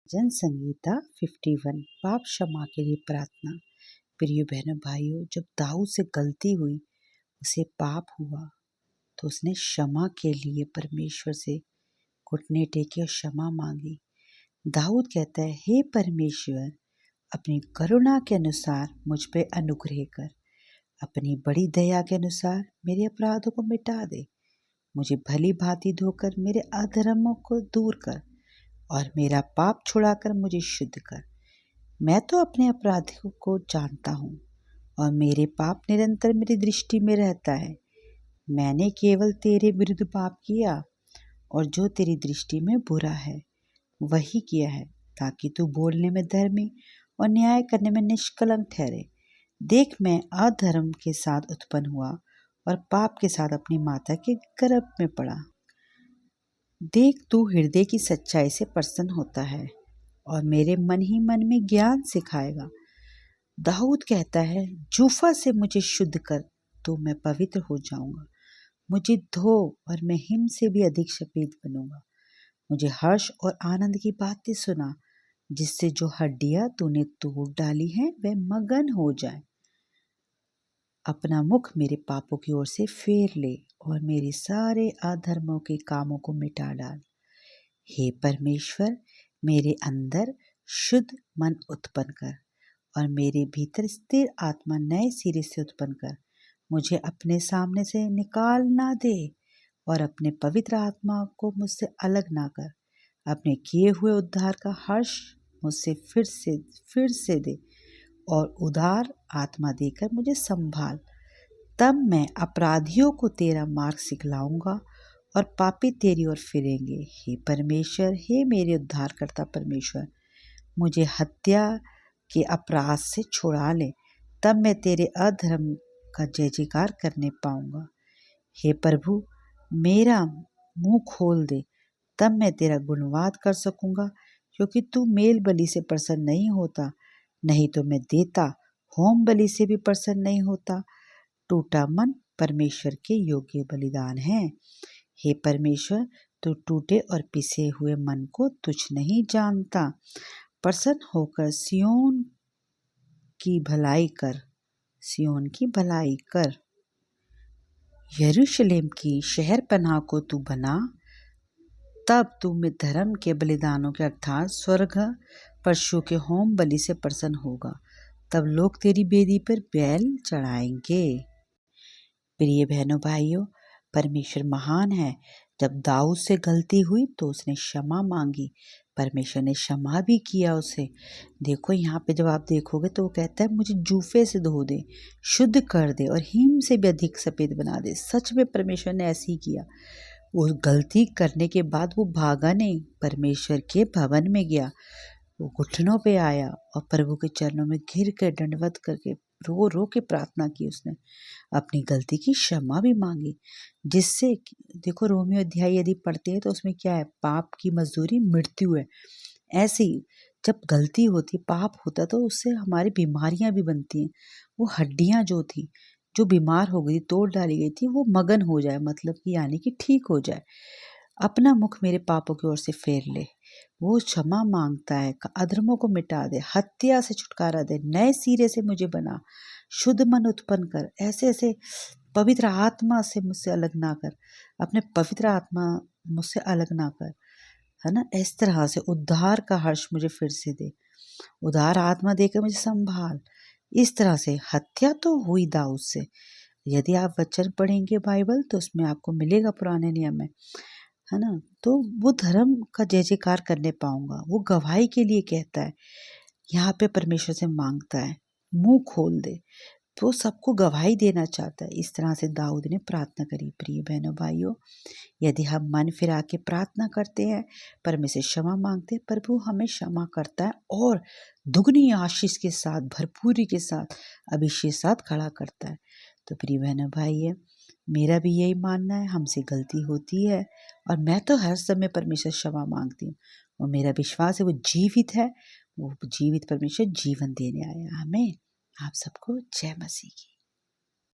जन संगीता 51 पाप क्षमा के लिए प्रार्थना। प्रिय बहनों भाइयों, जब दाऊद से गलती हुई, उसे पाप हुआ, तो उसने क्षमा के लिए परमेश्वर से घुटने टेके और क्षमा मांगी। दाऊद कहता है, हे परमेश्वर, अपनी करुणा के अनुसार मुझ पे अनुग्रह कर, अपनी बड़ी दया के अनुसार मेरे अपराधों को मिटा दे, मुझे भली भांति धोकर मेरे अधर्मों को दूर कर और मेरा पाप छुड़ाकर मुझे शुद्ध कर। मैं तो अपने अपराधों को जानता हूँ और मेरे पाप निरंतर मेरी दृष्टि में रहता है। मैंने केवल तेरे विरुद्ध पाप किया और जो तेरी दृष्टि में बुरा है वही किया है, ताकि तू बोलने में धर्मी और न्याय करने में निष्कलंक ठहरे। देख, मैं अधर्म के साथ उत्पन्न हुआ और पाप के साथ अपनी माता के गर्भ में पड़ा। देख, तू हृदय की सच्चाई से प्रसन्न होता है और मेरे मन ही मन में ज्ञान सिखाएगा। दाऊद कहता है, जूफा से मुझे शुद्ध कर तो मैं पवित्र हो जाऊंगा। मुझे धो और मैं हिम से भी अधिक सफेद बनूंगा। मुझे हर्ष और आनंद की बातें सुना, जिससे जो हड्डियां तूने तोड़ डाली हैं वह मगन हो जाए। अपना मुख मेरे पापों की ओर से फेर ले और मेरे सारे अधर्मों के कामों को मिटा डाल। हे परमेश्वर, मेरे अंदर शुद्ध मन उत्पन्न कर और मेरे भीतर स्थिर आत्मा नए सिरे से उत्पन्न कर। मुझे अपने सामने से निकाल ना दे और अपने पवित्र आत्मा को मुझसे अलग ना कर। अपने किए हुए उद्धार का हर्ष मुझसे फिर से दे और उदार आत्मा देकर मुझे संभाल। तब मैं अपराधियों को तेरा मार्ग सिखलाऊंगा और पापी तेरी ओर फिरेंगे। हे परमेश्वर, हे मेरे उद्धारकर्ता परमेश्वर, मुझे हत्या के अपराध से छुड़ा ले, तब मैं तेरे अधर्म का जय जयकार करने पाऊंगा। हे प्रभु, मेरा मुंह खोल दे, तब मैं तेरा गुणवाद कर सकूंगा, क्योंकि तू मेल बलि से प्रसन्न नहीं होता, नहीं तो मैं देता। होम बलि से भी प्रसन्न नहीं होता। टूटा मन परमेश्वर के योग्य बलिदान है। हे परमेश्वर, तू टूटे और पिसे हुए मन को तुच्छ नहीं जानता। प्रसन्न होकर सियोन की भलाई कर, सियोन की भलाई कर। यरूशलेम की शहर पनाह को तू बना, तब तू में धर्म के बलिदानों के अर्थात स्वर्ग पशु के होम बलि से प्रसन्न होगा। तब लोग तेरी वेदी पर बैल चढ़ाएंगे। प्रिय बहनों भाइयों, परमेश्वर महान है। जब दाऊद से गलती हुई तो उसने क्षमा मांगी, परमेश्वर ने क्षमा भी किया उसे। देखो यहाँ पे जब आप देखोगे तो वो कहता है, मुझे जूफे से धो दे, शुद्ध कर दे और हिम से भी अधिक सफेद बना दे। सच में परमेश्वर ने ऐसे ही किया। वो गलती करने के बाद वो भागा नहीं, परमेश्वर के भवन में गया। वो घुटनों पे आया और प्रभु के चरणों में घिर कर दंडवत करके रो रो के प्रार्थना की। उसने अपनी गलती की क्षमा भी मांगी, जिससे देखो रोमियो अध्याय यदि पढ़ते हैं तो उसमें क्या है, पाप की मजदूरी मृत्यु है। ऐसे ही जब गलती होती, पाप होता, तो उससे हमारी बीमारियां भी बनती हैं। वो हड्डियां जो थी, जो बीमार हो गई, तोड़ डाली गई थी, वो मगन हो जाए, मतलब कि यानी कि ठीक हो जाए। अपना मुख मेरे पापों की ओर से फेर ले। वो क्षमा मांगता है, अधर्मों को मिटा दे, हत्या से छुटकारा दे, नए सिरे से मुझे बना, शुद्ध मन उत्पन्न कर। ऐसे ऐसे पवित्र आत्मा से मुझसे अलग ना कर, अपने पवित्र आत्मा मुझसे अलग ना कर, है ना। इस तरह से उद्धार का हर्ष मुझे फिर से दे, उदार आत्मा देकर मुझे संभाल। इस तरह से हत्या तो हुई दाऊद से। यदि आप वचन पढ़ेंगे बाइबल तो उसमें आपको मिलेगा, पुराने नियम में, है ना। तो वो धर्म का जय जयकार करने पाऊंगा। वो गवाही के लिए कहता है, यहाँ पे परमेश्वर से मांगता है, मुंह खोल दे। तो सबको गवाही देना चाहता है। इस तरह से दाऊद ने प्रार्थना करी। प्रिय बहनों भाइयों, यदि हम मन फिरा के प्रार्थना करते हैं, परमेश्वर से क्षमा मांगते हैं, प्रभु हमें क्षमा करता है और दुगनी आशीष के साथ, भरपूरी के साथ, अभिषेक के साथ खड़ा करता है। तो प्रिय बहनों भाई, मेरा भी यही मानना है, हमसे गलती होती है और मैं तो हर समय परमेश्वर क्षमा मांगती हूँ और मेरा विश्वास है वो जीवित है, वो जीवित परमेश्वर जीवन देने आया। हमें आप सबको जय मसीह की।